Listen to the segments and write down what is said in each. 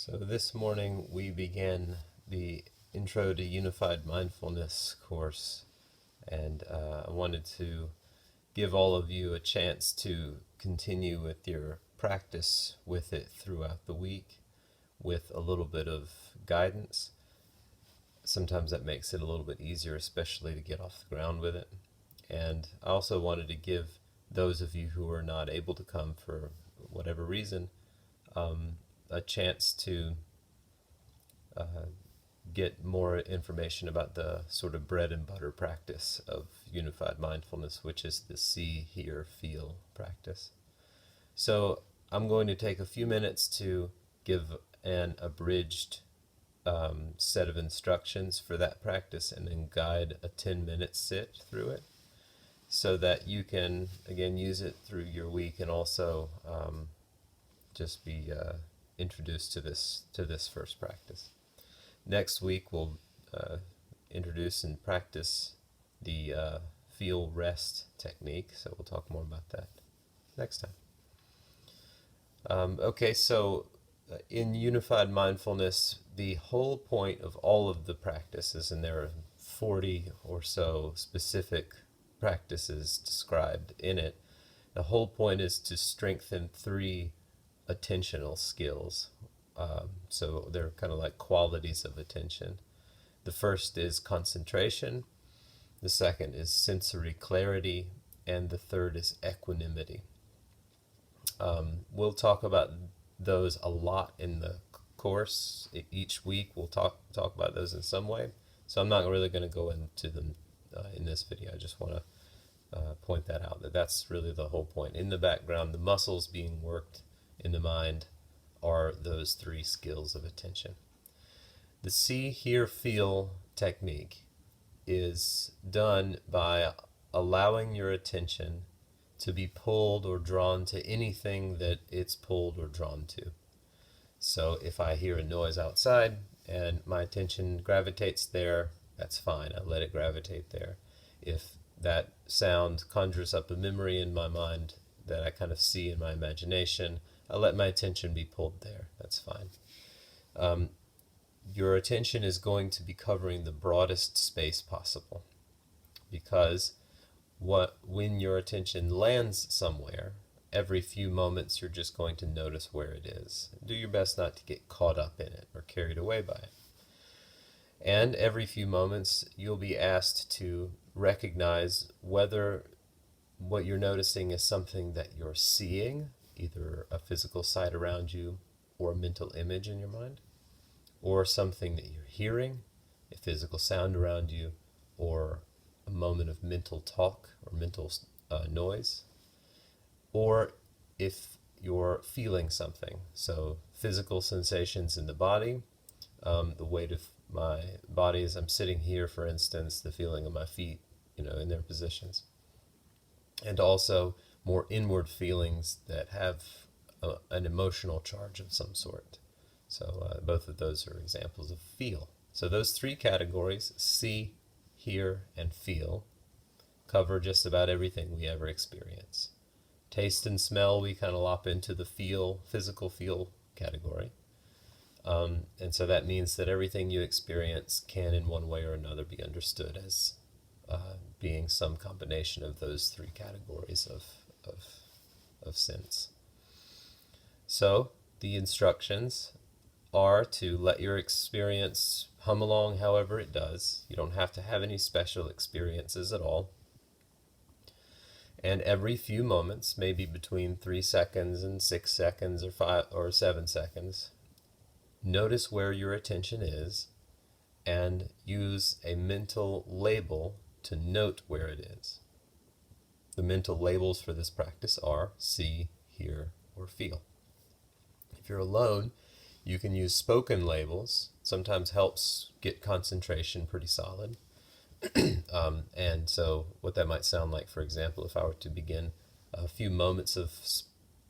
So this morning we began the Intro to Unified Mindfulness course, and I wanted to give all of you a chance to continue with your practice with it throughout the week with a little bit of guidance. Sometimes that makes it a little bit easier, especially to get off the ground with it. And I also wanted to give those of you who are not able to come for whatever reason a chance to get more information about the sort of bread and butter practice of unified mindfulness, which is the see, hear, feel practice. So I'm going to take a few minutes to give an abridged set of instructions for that practice and then guide a 10-minute sit through it so that you can, again, use it through your week and also just be introduced to this first practice. Next week, we'll introduce and practice the feel rest technique, so we'll talk more about that next time. Okay, so in unified mindfulness, the whole point of all of the practices, and there are 40 or so specific practices described in it, the whole point is to strengthen three attentional skills. So they're kind of like qualities of attention. The first is concentration, the second is sensory clarity, and the third is equanimity. We'll talk about those a lot in the course. Each week we'll talk about those in some way. So I'm not really going to go into them in this video. I just want to point that out, that's really the whole point. In the background, the muscles being worked in the mind are those three skills of attention. The see, hear, feel technique is done by allowing your attention to be pulled or drawn to anything that it's pulled or drawn to. So if I hear a noise outside and my attention gravitates there, that's fine. I let it gravitate there. If that sound conjures up a memory in my mind that I kind of see in my imagination, I let my attention be pulled there. That's fine. Your attention is going to be covering the broadest space possible, because when your attention lands somewhere, every few moments you're just going to notice where it is. Do your best not to get caught up in it or carried away by it. And every few moments you'll be asked to recognize whether what you're noticing is something that you're seeing, either a physical sight around you or a mental image in your mind, or something that you're hearing, a physical sound around you, or a moment of mental talk or mental noise, or if you're feeling something. So physical sensations in the body, the weight of my body as I'm sitting here, for instance, the feeling of my feet, in their positions. And also more inward feelings that have an emotional charge of some sort. So both of those are examples of feel. So those three categories, see, hear, and feel, cover just about everything we ever experience. Taste and smell, we kind of lop into the feel, physical feel category. And so that means that everything you experience can in one way or another be understood as being some combination of those three categories of sense. So the instructions are to let your experience hum along however it does. You don't have to have any special experiences at all. And every few moments, maybe between 3 seconds and 6 seconds or 5 or 7 seconds, notice where your attention is and use a mental label to note where it is. The mental labels for this practice are see, hear, or feel. If you're alone, you can use spoken labels. Sometimes helps get concentration pretty solid. And so what that might sound like, for example, if I were to begin a few moments of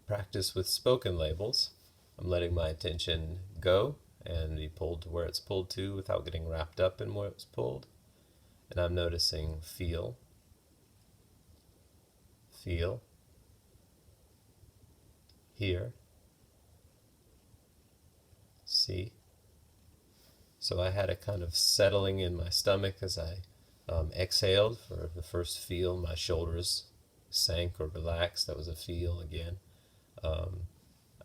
practice with spoken labels, I'm letting my attention go and be pulled to where it's pulled to without getting wrapped up in where it's pulled. And I'm noticing feel, hear, see, See? So I had a kind of settling in my stomach as I exhaled for the first feel. My shoulders sank or relaxed. That was a feel again. Um,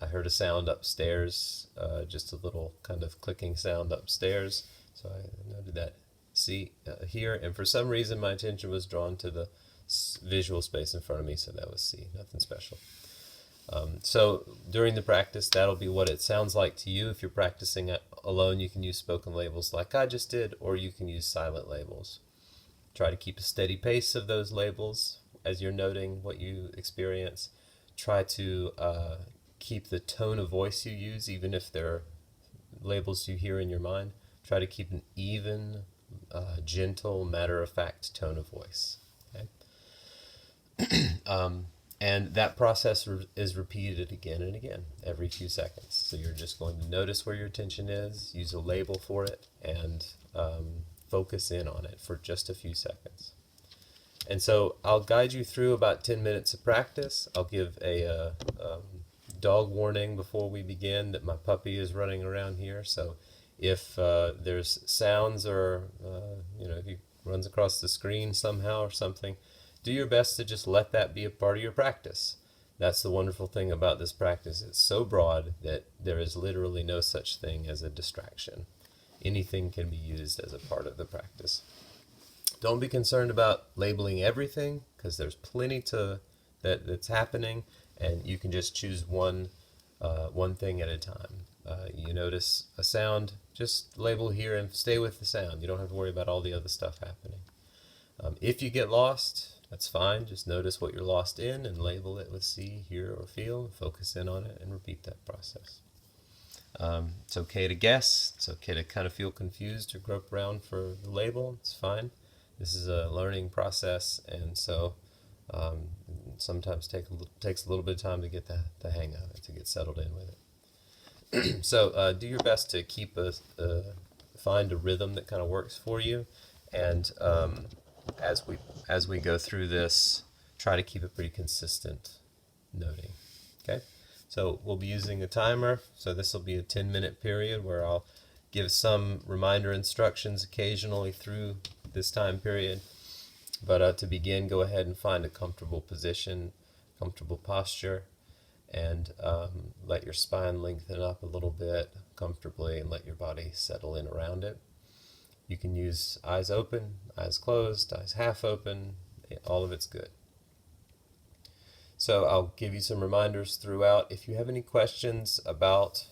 I heard a sound upstairs, just a little kind of clicking sound upstairs. So I noted that here, and for some reason my attention was drawn to the visual space in front of me, so that was see, nothing special. So during the practice, that'll be what it sounds like to you. If you're practicing alone, you can use spoken labels like I just did, or you can use silent labels. Try to keep a steady pace of those labels as you're noting what you experience. Try to keep the tone of voice you use, even if they're labels you hear in your mind. Try to keep an even, gentle, matter-of-fact tone of voice. Okay? And that process is repeated again and again every few seconds. So you're just going to notice where your attention is, use a label for it, and focus in on it for just a few seconds. And so I'll guide you through about 10 minutes of practice. I'll give a dog warning before we begin that my puppy is running around here. So if there's sounds or if he runs across the screen somehow or something, do your best to just let that be a part of your practice. That's the wonderful thing about this practice. It's so broad that there is literally no such thing as a distraction. Anything can be used as a part of the practice. Don't be concerned about labeling everything, because there's plenty that's happening, and you can just choose one thing at a time. You notice a sound, just label here and stay with the sound. You don't have to worry about all the other stuff happening. If you get lost, that's fine. Just notice what you're lost in and label it with see, hear, or feel. Focus in on it and repeat that process. It's okay to guess. It's okay to kind of feel confused or grope around for the label. It's fine. This is a learning process, and so sometimes takes a little bit of time to get the hang of it, to get settled in with it. So do your best to keep find a rhythm that kind of works for you, and as we go through this, try to keep it pretty consistent noting. Okay, so we'll be using a timer. So this will be a 10-minute period where I'll give some reminder instructions occasionally through this time period. But to begin, go ahead and find a comfortable position, comfortable posture, and let your spine lengthen up a little bit comfortably and let your body settle in around it. You can use eyes open, eyes closed, eyes half open, all of it's good. So I'll give you some reminders throughout. If you have any questions about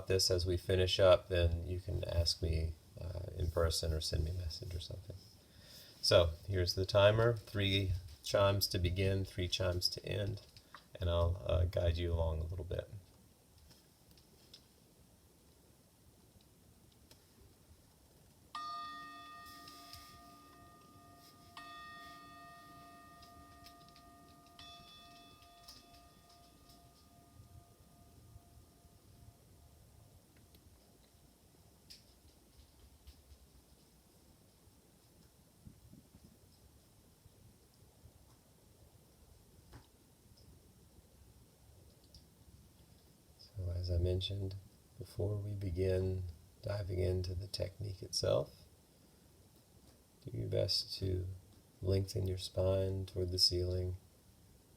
this as we finish up, then you can ask me in person or send me a message or something. So here's the timer, 3 chimes to begin, 3 chimes to end, and I'll guide you along a little bit. So as I mentioned before we begin diving into the technique itself, do your best to lengthen your spine toward the ceiling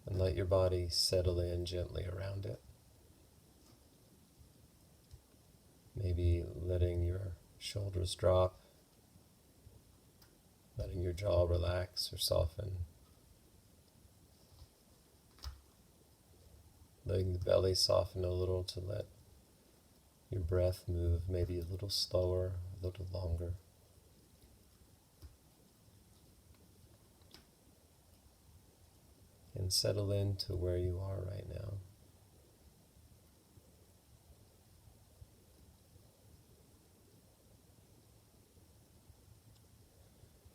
and let your body settle in gently around it. Maybe letting your shoulders drop, letting your jaw relax or soften, letting the belly soften a little to let your breath move maybe a little slower, a little longer. And settle into where you are right now.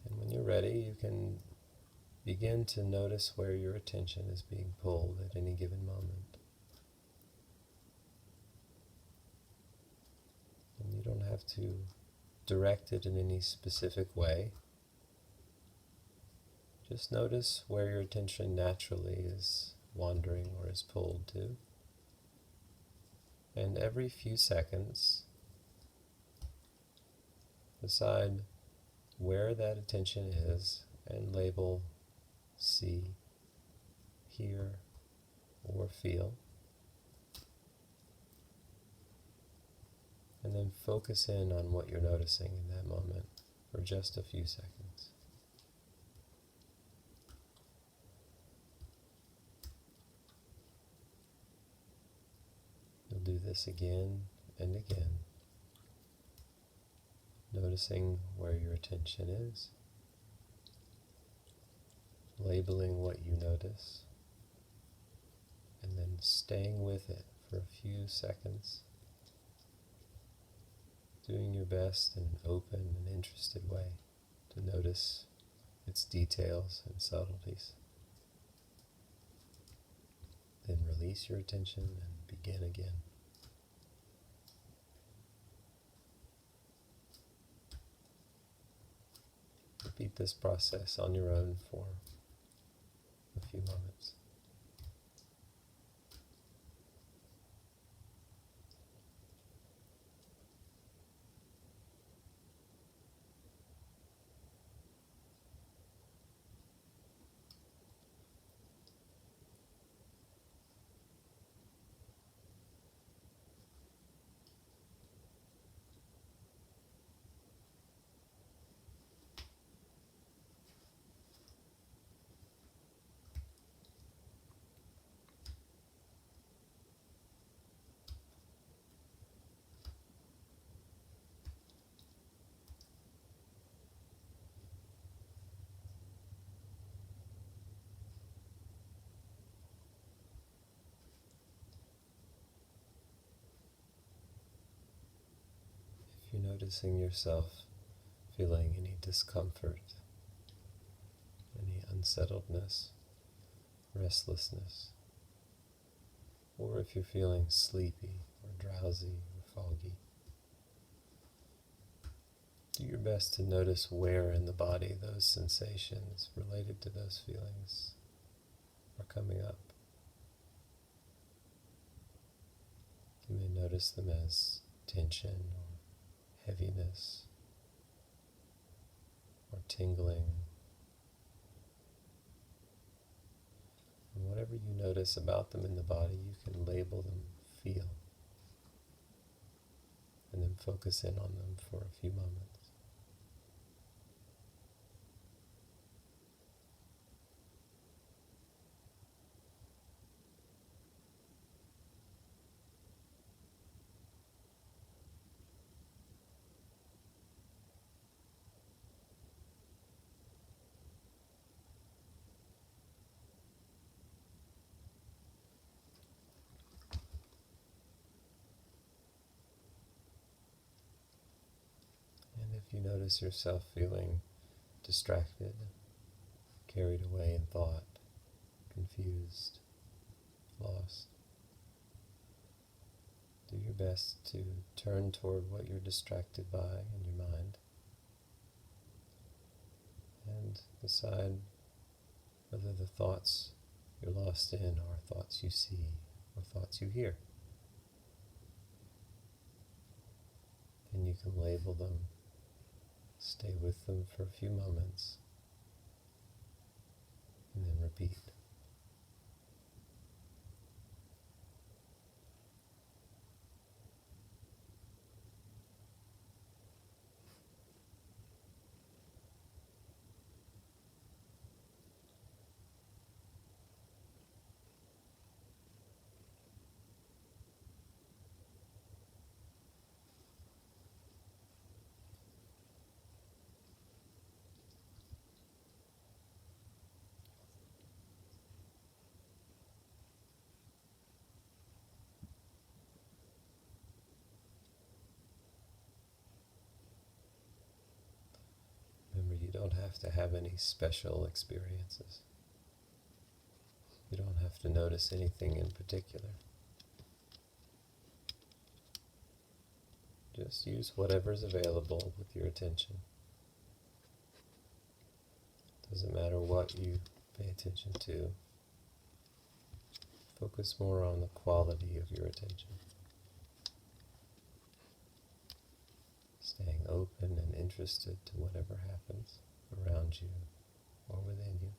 And when you're ready, you can begin to notice where your attention is being pulled at any given moment. And you don't have to direct it in any specific way. Just notice where your attention naturally is wandering or is pulled to. And every few seconds, decide where that attention is and label see, hear, or feel. And then focus in on what you're noticing in that moment for just a few seconds. You'll do this again and again, noticing where your attention is, labeling what you notice, and then staying with it for a few seconds, doing your best in an open and interested way to notice its details and subtleties. Then release your attention and begin again. Repeat this process on your own for a few moments. If you're noticing yourself feeling any discomfort, any unsettledness, restlessness, or if you're feeling sleepy or drowsy or foggy, do your best to notice where in the body those sensations related to those feelings are coming up. You may notice them as tension or heaviness or tingling. And whatever you notice about them in the body, you can label them feel, and then focus in on them for a few moments. And if you notice yourself feeling distracted, carried away in thought, confused, lost, do your best to turn toward what you're distracted by in your mind and decide whether the thoughts you're lost in are thoughts you see or thoughts you hear. Then you can label them, stay with them for a few moments, and then repeat. Remember, you don't have to have any special experiences. You don't have to notice anything in particular. Just use whatever's available with your attention. Doesn't matter what you pay attention to. Focus more on the quality of your attention. open and interested to whatever happens around you or within you.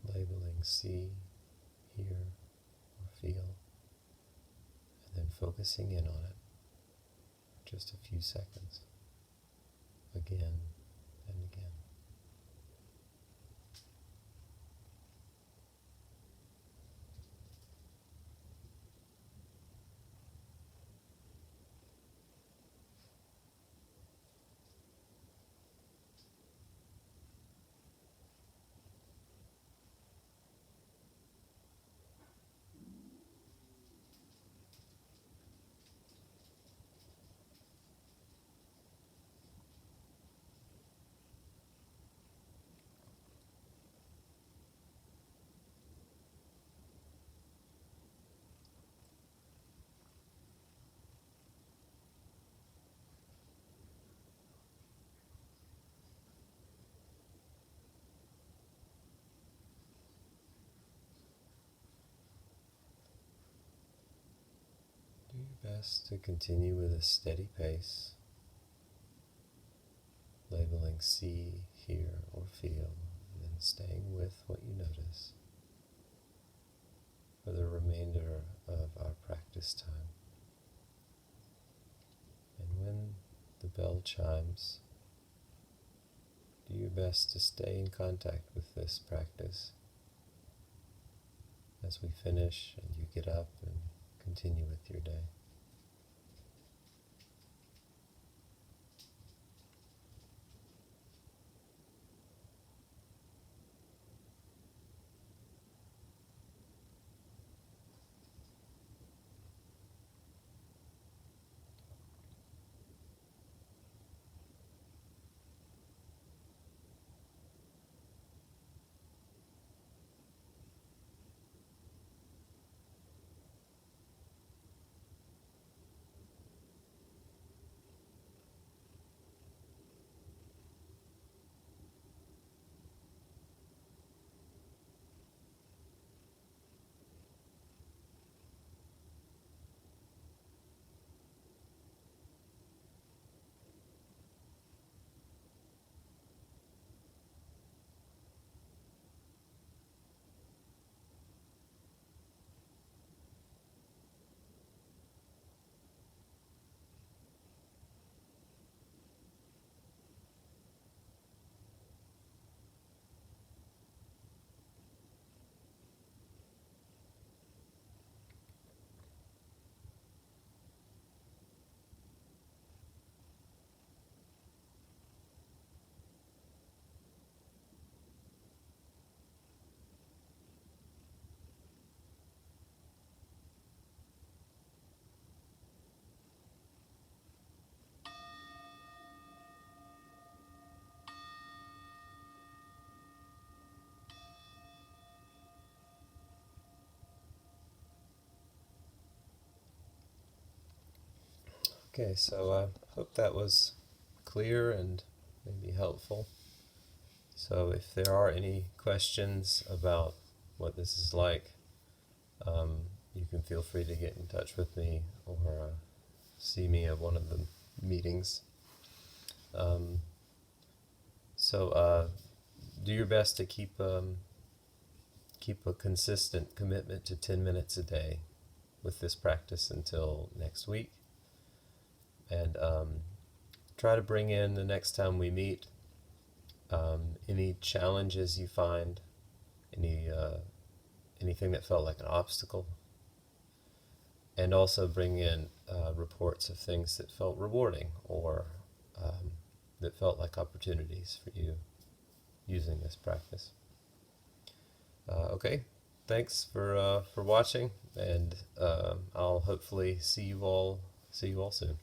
Labeling see, hear, or feel, and then focusing in on it for just a few seconds, again and again. Do your best to continue with a steady pace, labeling see, hear, or feel, and then staying with what you notice for the remainder of our practice time. And when the bell chimes, do your best to stay in contact with this practice as we finish and you get up and continue with your day. Okay, so I hope that was clear and maybe helpful. So if there are any questions about what this is like, you can feel free to get in touch with me or see me at one of the meetings. Um, so do your best to keep a consistent commitment to 10 minutes a day with this practice until next week. And try to bring in the next time we meet any challenges you find, anything that felt like an obstacle, and also bring in reports of things that felt rewarding or that felt like opportunities for you using this practice. Okay, thanks for watching, and I'll hopefully see you all soon.